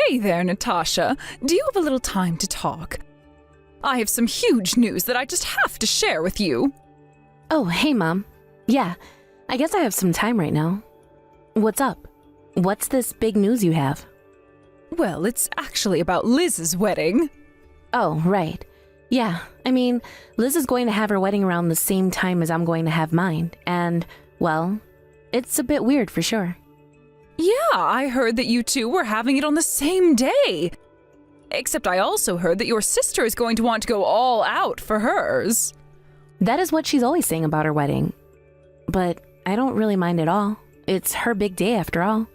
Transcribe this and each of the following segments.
Hey there, Natasha. Do you have a little time to talk? I have some huge news that I just have to share with you. Oh, hey, Mom. Yeah, I guess I have some time right now. What's up? What's this big news you have? Well, it's actually about Liz's wedding. Oh, right. Yeah, I mean, Liz is going to have her wedding around the same time as I'm going to have mine, and, well, it's a bit weird for sure. Yeah, I heard that you two were having it on the same day. Except I also heard that your sister is going to want to go all out for hers. That is what she's always saying about her wedding. But I don't really mind at all. It's her big day after all.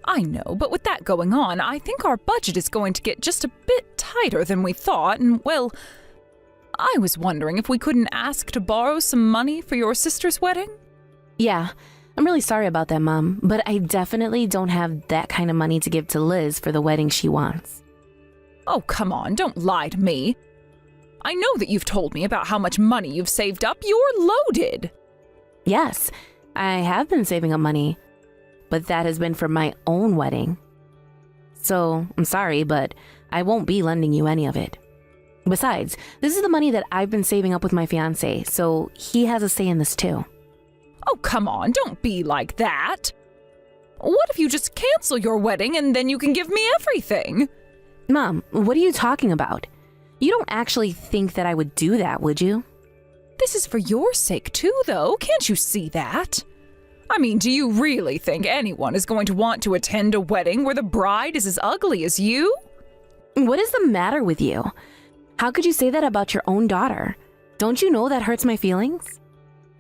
I know, but with that going on, I think our budget is going to get just a bit tighter than we thought, and, well, I was wondering if we couldn't ask to borrow some money for your sister's wedding? Yeah, I'm really sorry about that, Mom, but I definitely don't have that kind of money to give to Liz for the wedding she wants. Oh, come on, don't lie to me. I know that you've told me about how much money you've saved up. You're loaded. Yes, I have been saving up money, but that has been for my own wedding. So, I'm sorry, but I won't be lending you any of it. Besides, this is the money that I've been saving up with my fiancé, so he has a say in this too. Oh, come on, don't be like that. What if you just cancel your wedding and then you can give me everything? Mom, what are you talking about? You don't actually think that I would do that, would you? This is for your sake too, though. Can't you see that? I mean, do you really think anyone is going to want to attend a wedding where the bride is as ugly as you? What is the matter with you? How could you say that about your own daughter? Don't you know that hurts my feelings?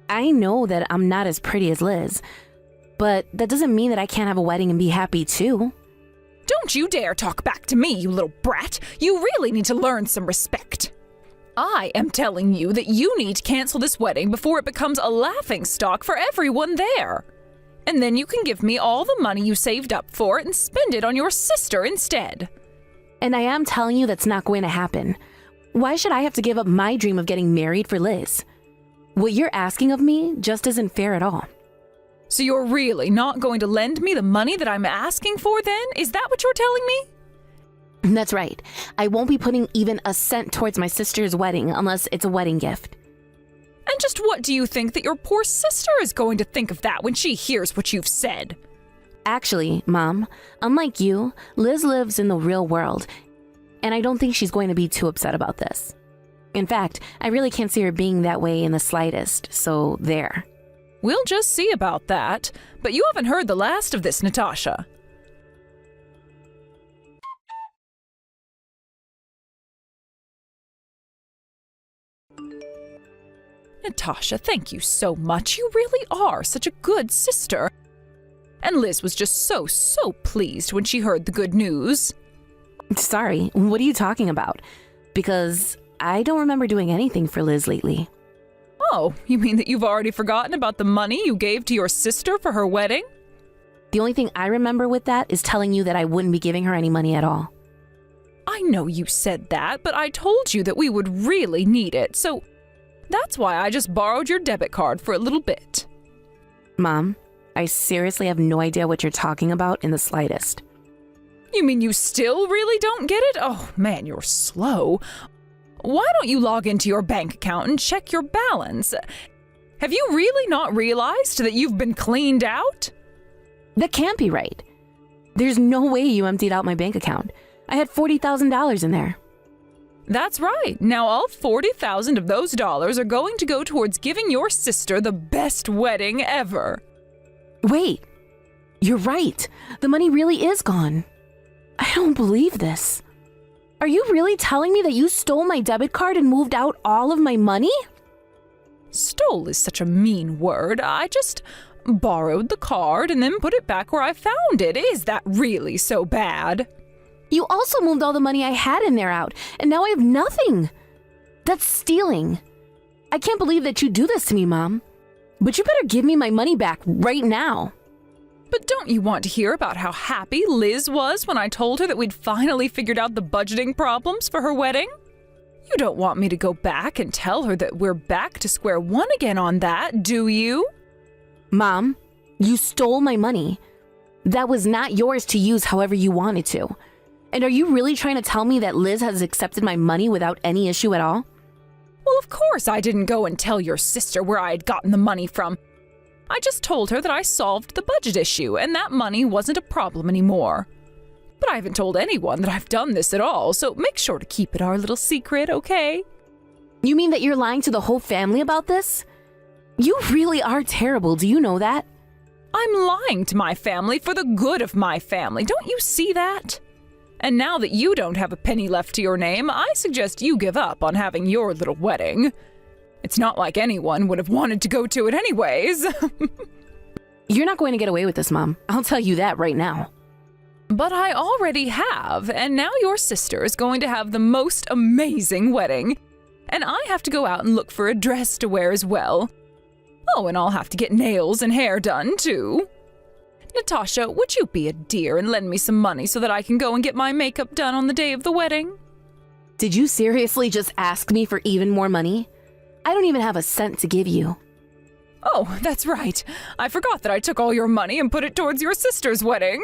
I know that I'm not as pretty as Liz, but that doesn't mean that I can't have a wedding and be happy too. Don't you dare talk back to me, you little brat. You really need to learn some respect. I am telling you that you need to cancel this wedding before it becomes a laughingstock for everyone there. And then you can give me all the money you saved up for it and spend it on your sister instead. And I am telling you that's not going to happen. Why should I have to give up my dream of getting married for Liz? What you're asking of me just isn't fair at all. So you're really not going to lend me the money that I'm asking for then? Is that what you're telling me? That's right. I won't be putting even a cent towards my sister's wedding unless it's a wedding gift. And just what do you think that your poor sister is going to think of that when she hears what you've said? Actually, Mom, unlike you, Liz lives in the real world, and I don't think she's going to be too upset about this. In fact, I really can't see her being that way in the slightest, so there. We'll just see about that. But you haven't heard the last of this, Natasha. Natasha, thank you so much. You really are such a good sister. And Liz was just so pleased when she heard the good news. Sorry, what are you talking about? Because I don't remember doing anything for Liz lately. Oh, you mean that you've already forgotten about the money you gave to your sister for her wedding? The only thing I remember with that is telling you that I wouldn't be giving her any money at all. I know you said that, but I told you that we would really need it, so that's why I just borrowed your debit card for a little bit. Mom, I seriously have no idea what you're talking about in the slightest. You mean you still really don't get it? Oh, man, you're slow. Why don't you log into your bank account and check your balance? Have you really not realized that you've been cleaned out? That can't be right. There's no way you emptied out my bank account. I had $40,000 in there. That's right. Now all 40,000 of those dollars are going to go towards giving your sister the best wedding ever. Wait, you're right. The money really is gone. I don't believe this. Are you really telling me that you stole my debit card and moved out all of my money? Stole is such a mean word. I just borrowed the card and then put it back where I found it. Is that really so bad? You also moved all the money I had in there out, and now I have nothing. That's stealing. I can't believe that you do this to me, Mom. But you better give me my money back right now. But don't you want to hear about how happy Liz was when I told her that we'd finally figured out the budgeting problems for her wedding? You don't want me to go back and tell her that we're back to square one again on that, do you? Mom, you stole my money. That was not yours to use however you wanted to. And are you really trying to tell me that Liz has accepted my money without any issue at all? Well, of course I didn't go and tell your sister where I had gotten the money from. I just told her that I solved the budget issue and that money wasn't a problem anymore. But I haven't told anyone that I've done this at all, so make sure to keep it our little secret, okay? You mean that you're lying to the whole family about this? You really are terrible, do you know that? I'm lying to my family for the good of my family, don't you see that? And now that you don't have a penny left to your name, I suggest you give up on having your little wedding. It's not like anyone would have wanted to go to it anyways. You're not going to get away with this, Mom. I'll tell you that right now. But I already have, and now your sister is going to have the most amazing wedding. And I have to go out and look for a dress to wear as well. Oh, and I'll have to get nails and hair done, too. Natasha, would you be a dear and lend me some money so that I can go and get my makeup done on the day of the wedding? Did you seriously just ask me for even more money? I don't even have a cent to give you. Oh, that's right. I forgot that I took all your money and put it towards your sister's wedding.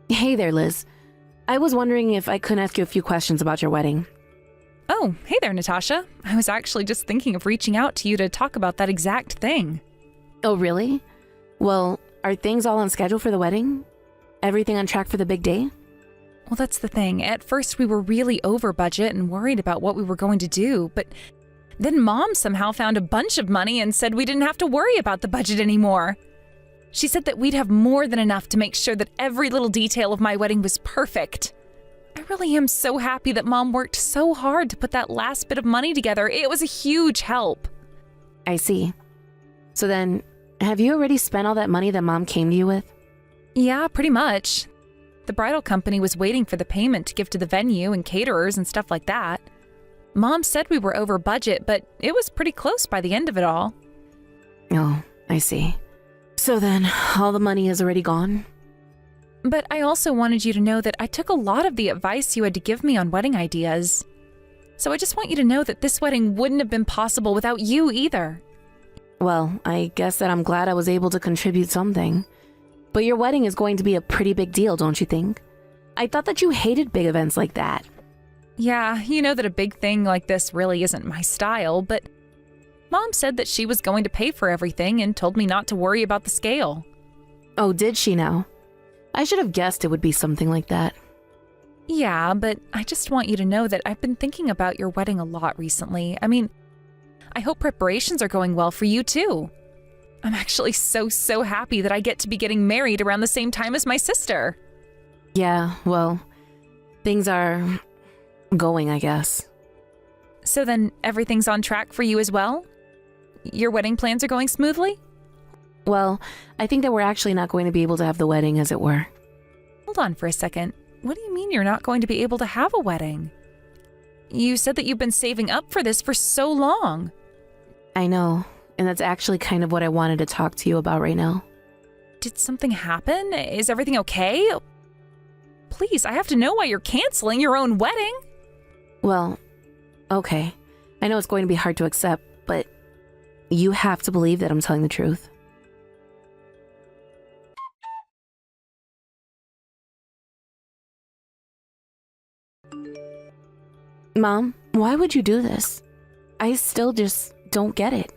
Hey there, Liz. I was wondering if I could ask you a few questions about your wedding. Oh, hey there, Natasha. I was actually just thinking of reaching out to you to talk about that exact thing. Oh, really? Well, are things all on schedule for the wedding? Everything on track for the big day? Well, that's the thing. At first, we were really over budget and worried about what we were going to do, but then Mom somehow found a bunch of money and said we didn't have to worry about the budget anymore. She said that we'd have more than enough to make sure that every little detail of my wedding was perfect. I really am so happy that Mom worked so hard to put that last bit of money together. It was a huge help. I see. So then, have you already spent all that money that Mom came to you with? Yeah, pretty much. The bridal company was waiting for the payment to give to the venue and caterers and stuff like that. Mom said we were over budget, but it was pretty close by the end of it all. Oh, I see. So then, all the money is already gone? But I also wanted you to know that I took a lot of the advice you had to give me on wedding ideas. So I just want you to know that this wedding wouldn't have been possible without you either. Well, I guess that I'm glad I was able to contribute something. But your wedding is going to be a pretty big deal, don't you think? I thought that you hated big events like that. Yeah, you know that a big thing like this really isn't my style, but Mom said that she was going to pay for everything and told me not to worry about the scale. Oh, did she now? I should have guessed it would be something like that. Yeah, but I just want you to know that I've been thinking about your wedding a lot recently. I mean, I hope preparations are going well for you too. I'm actually so happy that I get to be getting married around the same time as my sister. Yeah, well, things are going, I guess. So then everything's on track for you as well? Your wedding plans are going smoothly? Well, I think that we're actually not going to be able to have the wedding, as it were. Hold on for a second. What do you mean you're not going to be able to have a wedding? You said that you've been saving up for this for so long. I know, and that's actually kind of what I wanted to talk to you about right now. Did something happen? Is everything okay? Please, I have to know why you're canceling your own wedding. Well, okay. I know it's going to be hard to accept, but you have to believe that I'm telling the truth. Mom, why would you do this? I still just don't get it.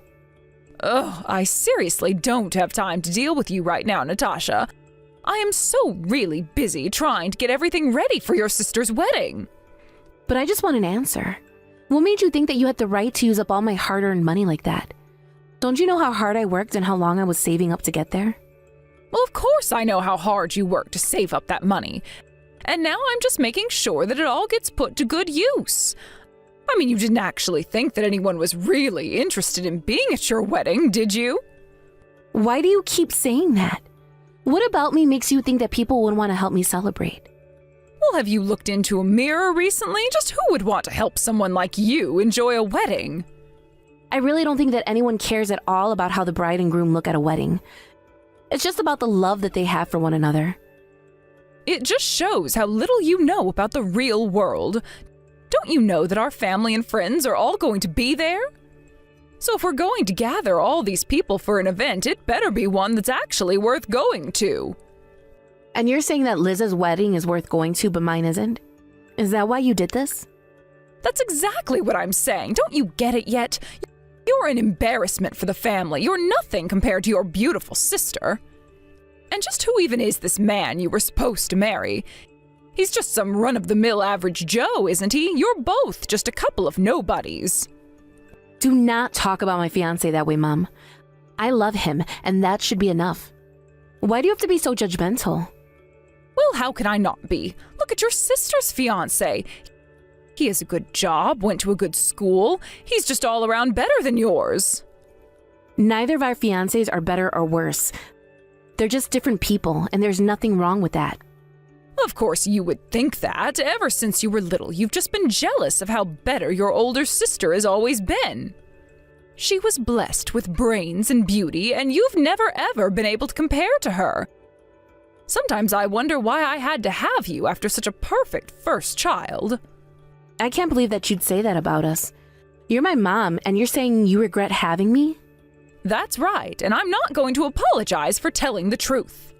Ugh, I seriously don't have time to deal with you right now, Natasha. I am so really busy trying to get everything ready for your sister's wedding. But I just want an answer. What made you think that you had the right to use up all my hard-earned money like that? Don't you know how hard I worked and how long I was saving up to get there? Well, of course I know how hard you worked to save up that money. And now I'm just making sure that it all gets put to good use. I mean, you didn't actually think that anyone was really interested in being at your wedding, did you? Why do you keep saying that? What about me makes you think that people would want to help me celebrate? Well, have you looked into a mirror recently? Just who would want to help someone like you enjoy a wedding? I really don't think that anyone cares at all about how the bride and groom look at a wedding. It's just about the love that they have for one another. It just shows how little you know about the real world. Don't you know that our family and friends are all going to be there? So if we're going to gather all these people for an event, it better be one that's actually worth going to. And you're saying that Liz's wedding is worth going to, but mine isn't? Is that why you did this? That's exactly what I'm saying. Don't you get it yet? You're an embarrassment for the family. You're nothing compared to your beautiful sister. And just who even is this man you were supposed to marry? He's just some run-of-the-mill average Joe, isn't he? You're both just a couple of nobodies. Do not talk about my fiancé that way, Mom. I love him, and that should be enough. Why do you have to be so judgmental? Well, how can I not be? Look at your sister's fiancé. He has a good job, went to a good school. He's just all around better than yours. Neither of our fiancés are better or worse. They're just different people, and there's nothing wrong with that. Of course you would think that. Ever since you were little, you've just been jealous of how better your older sister has always been. She was blessed with brains and beauty, and you've never ever been able to compare to her. Sometimes I wonder why I had to have you after such a perfect first child. I can't believe that you'd say that about us. You're my mom, and you're saying you regret having me? That's right, and I'm not going to apologize for telling the truth.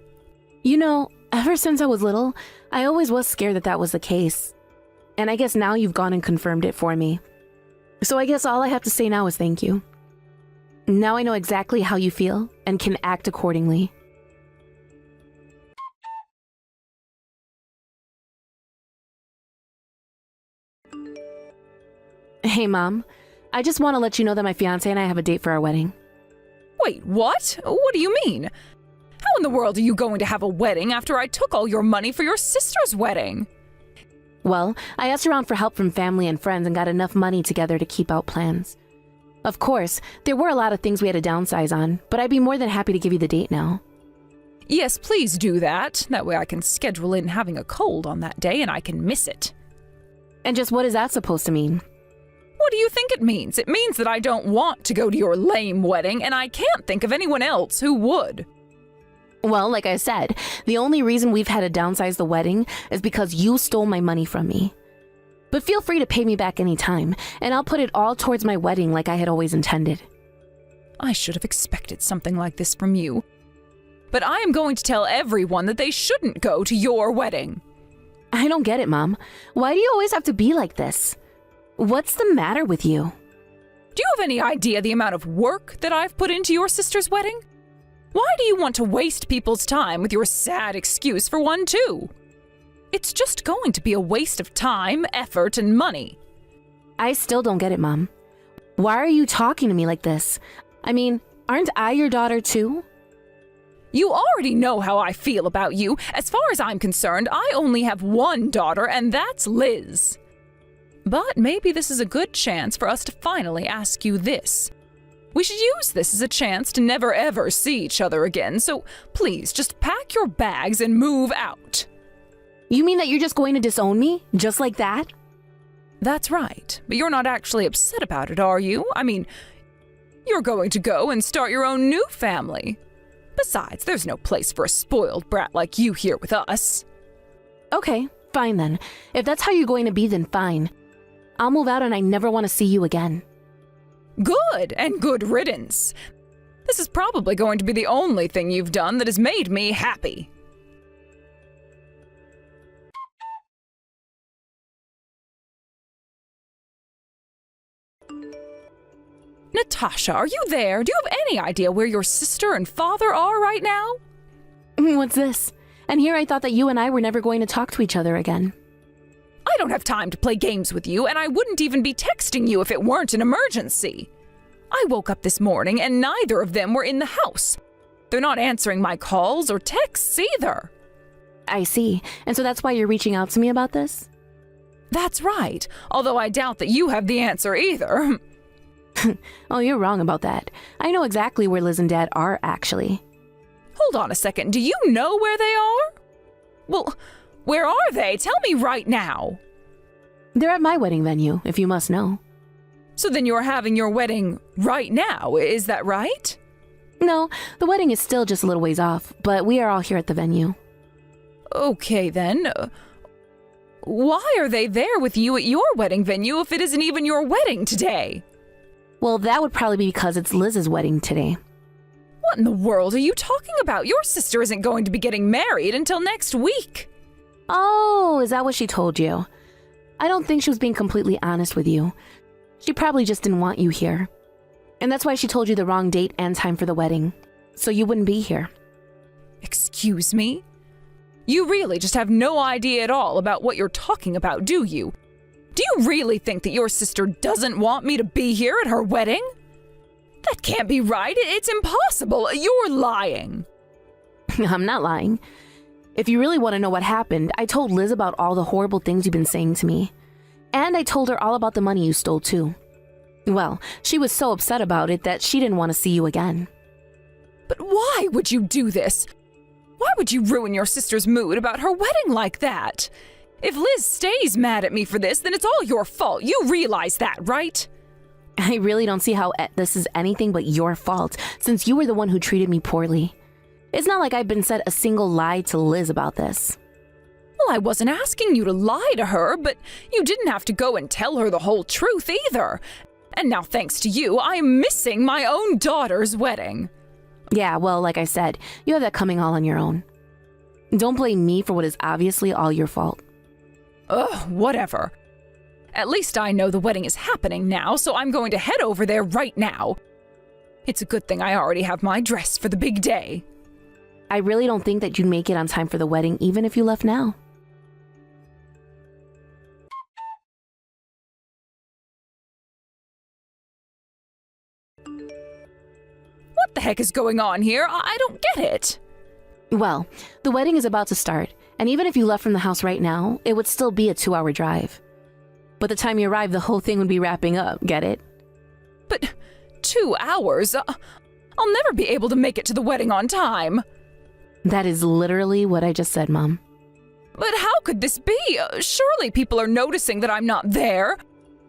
You know, ever since I was little, I always was scared that that was the case. And I guess now you've gone and confirmed it for me. So I guess all I have to say now is thank you. Now I know exactly how you feel and can act accordingly. Hey, Mom. I just want to let you know that my fiancé and I have a date for our wedding. Wait, what? What do you mean? How in the world are you going to have a wedding after I took all your money for your sister's wedding? Well, I asked around for help from family and friends and got enough money together to keep out plans. Of course, there were a lot of things we had to downsize on, but I'd be more than happy to give you the date now. Yes, please do that. That way I can schedule in having a cold on that day and I can miss it. And just what is that supposed to mean? What do you think it means? It means that I don't want to go to your lame wedding, and I can't think of anyone else who would. Well, like I said, the only reason we've had to downsize the wedding is because you stole my money from me. But feel free to pay me back anytime, and I'll put it all towards my wedding like I had always intended. I should have expected something like this from you. But I am going to tell everyone that they shouldn't go to your wedding. I don't get it, Mom. Why do you always have to be like this? What's the matter with you? Do you have any idea the amount of work that I've put into your sister's wedding? Why do you want to waste people's time with your sad excuse for one, too? It's just going to be a waste of time, effort, and money. I still don't get it, Mom. Why are you talking to me like this? I mean, aren't I your daughter, too? You already know how I feel about you. As far as I'm concerned, I only have one daughter, and that's Liz. But maybe this is a good chance for us to finally ask you this. We should use this as a chance to never ever see each other again, so please just pack your bags and move out. You mean that you're just going to disown me? Just like that? That's right, but you're not actually upset about it, are you? I mean, you're going to go and start your own new family. Besides, there's no place for a spoiled brat like you here with us. Okay, fine then. If that's how you're going to be, then fine. I'll move out and I never want to see you again. Good, and good riddance. This is probably going to be the only thing you've done that has made me happy. Natasha, are you there? Do you have any idea where your sister and father are right now? What's this? And here I thought that you and I were never going to talk to each other again. I don't have time to play games with you, and I wouldn't even be texting you if it weren't an emergency. I woke up this morning and neither of them were in the house. They're not answering my calls or texts either. I see. And so that's why you're reaching out to me about this? That's right, although I doubt that you have the answer either. Oh, you're wrong about that. I know exactly where Liz and Dad are, actually. Hold on a second, do you know where they are? Well, where are they? Tell me right now. They're at my wedding venue, if you must know. So then you're having your wedding right now, is that right? No, the wedding is still just a little ways off, but we are all here at the venue. Okay then. Why are they there with you at your wedding venue if it isn't even your wedding today? Well, that would probably be because it's Liz's wedding today. What in the world are you talking about? Your sister isn't going to be getting married until next week. Oh, is that what she told you? I don't think she was being completely honest with you. She probably just didn't want you here. And that's why she told you the wrong date and time for the wedding, so you wouldn't be here. Excuse me? You really just have no idea at all about what you're talking about, do you? Do you really think that your sister doesn't want me to be here at her wedding? That can't be right. It's impossible. You're lying. I'm not lying. If you really want to know what happened, I told Liz about all the horrible things you've been saying to me. And I told her all about the money you stole too. Well, she was so upset about it that she didn't want to see you again. But why would you do this? Why would you ruin your sister's mood about her wedding like that? If Liz stays mad at me for this, then it's all your fault. You realize that, right? I really don't see how this is anything but your fault, since you were the one who treated me poorly. It's not like I've been said a single lie to Liz about this. Well, I wasn't asking you to lie to her, but you didn't have to go and tell her the whole truth either. And now, thanks to you, I'm missing my own daughter's wedding. Yeah, well, like I said, you have that coming all on your own. Don't blame me for what is obviously all your fault. Ugh, whatever. At least I know the wedding is happening now, so I'm going to head over there right now. It's a good thing I already have my dress for the big day. I really don't think that you'd make it on time for the wedding, even if you left now. What the heck is going on here? I don't get it. Well, the wedding is about to start, and even if you left from the house right now, it would still be a 2-hour drive. By the time you arrive, the whole thing would be wrapping up, get it? But 2 hours? I'll never be able to make it to the wedding on time. That is literally what I just said, Mom. But how could this be? Surely people are noticing that I'm not there.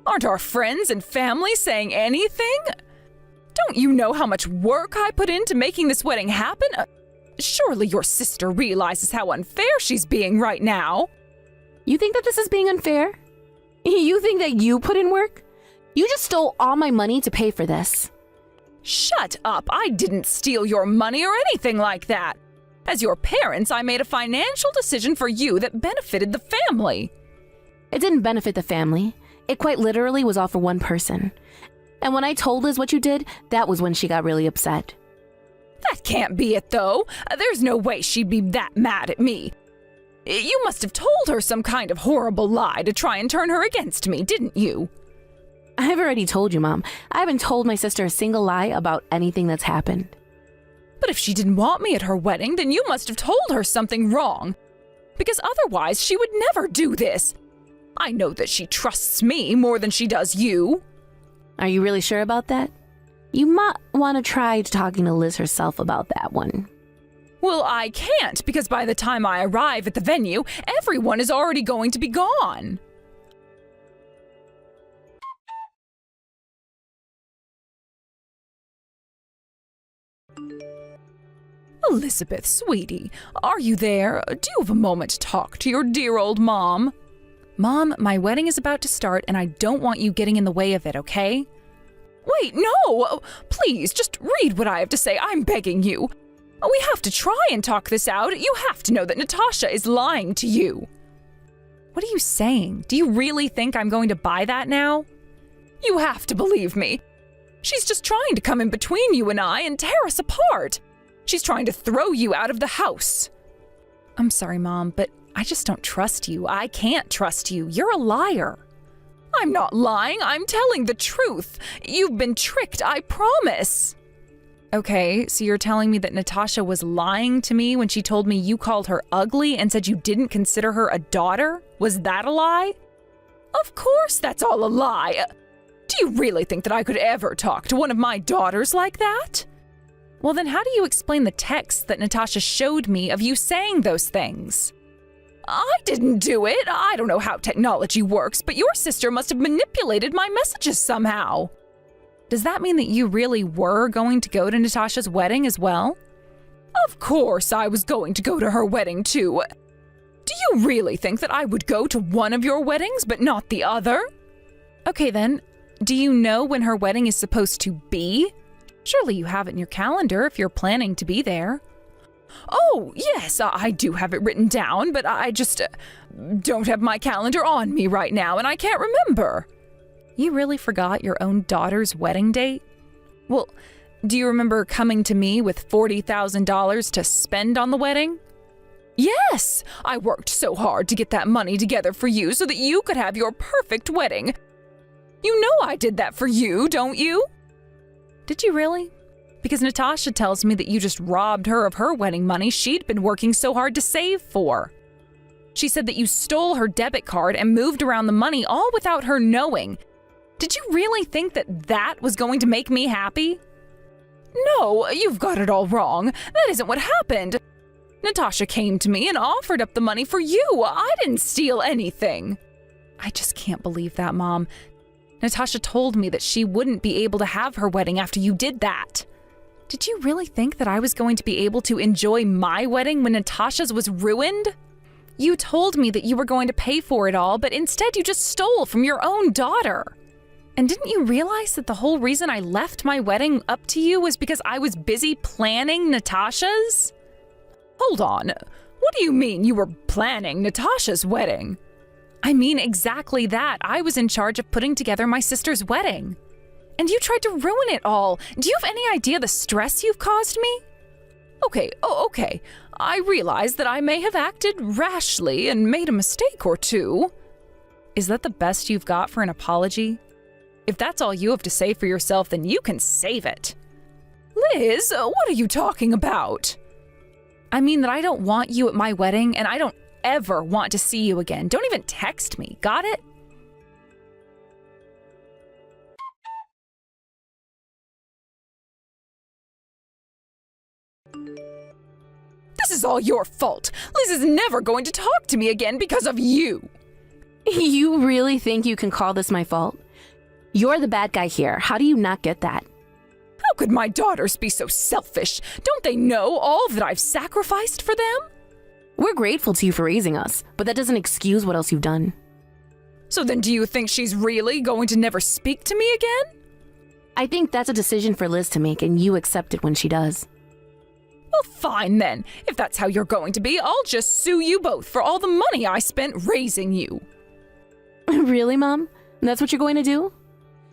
Aren't our friends and family saying anything? Don't you know how much work I put into making this wedding happen? Surely your sister realizes how unfair she's being right now. You think that this is being unfair? You think that you put in work? You just stole all my money to pay for this. Shut up! I didn't steal your money or anything like that. As your parents, I made a financial decision for you that benefited the family. It didn't benefit the family. It quite literally was all for one person. And when I told Liz what you did, that was when she got really upset. That can't be it, though. There's no way she'd be that mad at me. You must have told her some kind of horrible lie to try and turn her against me, didn't you? I've already told you, Mom. I haven't told my sister a single lie about anything that's happened. But if she didn't want me at her wedding, then you must have told her something wrong. Because otherwise, she would never do this. I know that she trusts me more than she does you. Are you really sure about that? You might want to try talking to Liz herself about that one. Well, I can't, because by the time I arrive at the venue, everyone is already going to be gone. Elizabeth, sweetie, are you there? Do you have a moment to talk to your dear old mom? Mom, my wedding is about to start, and I don't want you getting in the way of it, okay? Wait, no! Please, just read what I have to say. I'm begging you. We have to try and talk this out. You have to know that Natasha is lying to you. What are you saying? Do you really think I'm going to buy that now? You have to believe me. She's just trying to come in between you and I and tear us apart. She's trying to throw you out of the house. I'm sorry, Mom, but I just don't trust you. I can't trust you. You're a liar. I'm not lying. I'm telling the truth. You've been tricked, I promise. Okay, so you're telling me that Natasha was lying to me when she told me you called her ugly and said you didn't consider her a daughter? Was that a lie? Of course that's all a lie. Do you really think that I could ever talk to one of my daughters like that? Well, then how do you explain the text that Natasha showed me of you saying those things? I didn't do it. I don't know how technology works, but your sister must have manipulated my messages somehow. Does that mean that you really were going to go to Natasha's wedding as well? Of course I was going to go to her wedding too. Do you really think that I would go to one of your weddings but not the other? Okay then, Do you know when her wedding is supposed to be? Surely you have it in your calendar if you're planning to be there. Oh, yes, I do have it written down, but I just don't have my calendar on me right now, and I can't remember. You really forgot your own daughter's wedding date? Well, do you remember coming to me with $40,000 to spend on the wedding? Yes, I worked so hard to get that money together for you so that you could have your perfect wedding. You know I did that for you, don't you? Did you really? Because Natasha tells me that you just robbed her of her wedding money she'd been working so hard to save for. She said that you stole her debit card and moved around the money all without her knowing. Did you really think that that was going to make me happy? No, you've got it all wrong. That isn't what happened. Natasha came to me and offered up the money for you. I didn't steal anything. I just can't believe that, Mom. Natasha told me that she wouldn't be able to have her wedding after you did that. Did you really think that I was going to be able to enjoy my wedding when Natasha's was ruined? You told me that you were going to pay for it all, but instead you just stole from your own daughter. And didn't you realize that the whole reason I left my wedding up to you was because I was busy planning Natasha's? Hold on. What do you mean you were planning Natasha's wedding? I mean exactly that. I was in charge of putting together my sister's wedding. And you tried to ruin it all. Do you have any idea the stress you've caused me? Okay. I realize that I may have acted rashly and made a mistake or two. Is that the best you've got for an apology? If that's all you have to say for yourself, then you can save it. Liz, what are you talking about? I mean that I don't want you at my wedding, and I don't ever want to see you again. Don't even text me, got it? This is all your fault. Liz is never going to talk to me again because of you. You really think you can call this my fault? You're the bad guy here. How do you not get that? How could my daughters be so selfish? Don't they know all that I've sacrificed for them? We're grateful to you for raising us, but that doesn't excuse what else you've done. So then do you think she's really going to never speak to me again? I think that's a decision for Liz to make, and you accept it when she does. Well, fine then. If that's how you're going to be, I'll just sue you both for all the money I spent raising you. Really, Mom? That's what you're going to do?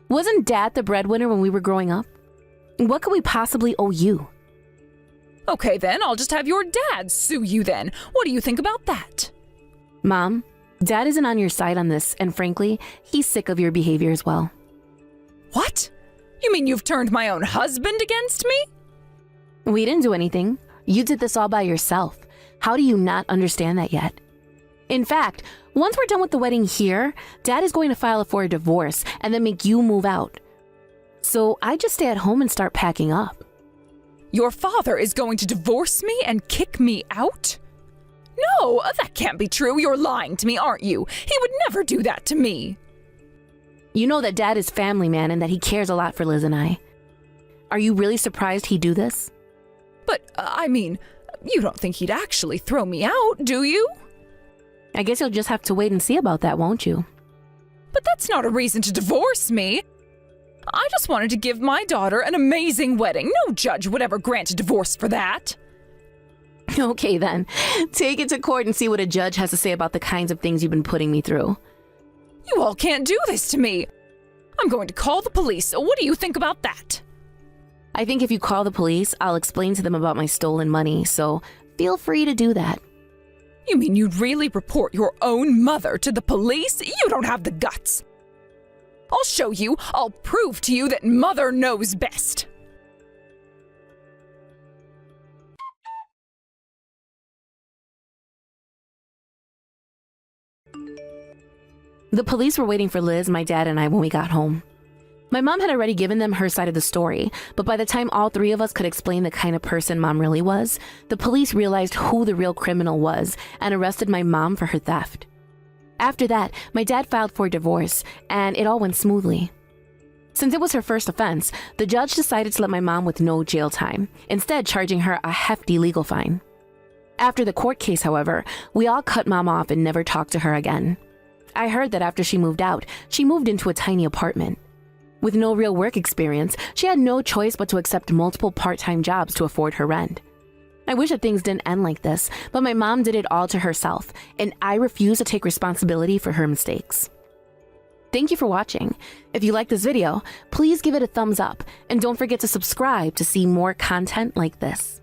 Wasn't Dad the breadwinner when we were growing up? What could we possibly owe you? Okay then, I'll just have your dad sue you then. What do you think about that? Mom, Dad isn't on your side on this, and frankly, he's sick of your behavior as well. What? You mean you've turned my own husband against me? We didn't do anything. You did this all by yourself. How do you not understand that yet? In fact, once we're done with the wedding here, Dad is going to file for a divorce and then make you move out. So I just stay at home and start packing up. Your father is going to divorce me and kick me out? No, that can't be true. You're lying to me, aren't you? He would never do that to me. You know that Dad is family man and that he cares a lot for Liz and I. Are you really surprised he'd do this? But, I mean, you don't think he'd actually throw me out, do you? I guess you'll just have to wait and see about that, won't you? But that's not a reason to divorce me. I just wanted to give my daughter an amazing wedding. No judge would ever grant a divorce for that. Okay then, take it to court and see what a judge has to say about the kinds of things you've been putting me through. You all can't do this to me. I'm going to call the police. What do you think about that? I think if you call the police, I'll explain to them about my stolen money, so feel free to do that. You mean you'd really report your own mother to the police? You don't have the guts. I'll show you. I'll prove to you that Mother knows best. The police were waiting for Liz, my dad, and I when we got home. My mom had already given them her side of the story, but by the time all three of us could explain the kind of person Mom really was, the police realized who the real criminal was and arrested my mom for her theft. After that, my dad filed for a divorce, and it all went smoothly. Since it was her first offense, the judge decided to let my mom with no jail time, instead charging her a hefty legal fine. After the court case, however, we all cut Mom off and never talked to her again. I heard that after she moved out, she moved into a tiny apartment. With no real work experience, she had no choice but to accept multiple part-time jobs to afford her rent. I wish that things didn't end like this, but my mom did it all to herself, and I refuse to take responsibility for her mistakes. Thank you for watching. If you like this video, please give it a thumbs up, and don't forget to subscribe to see more content like this.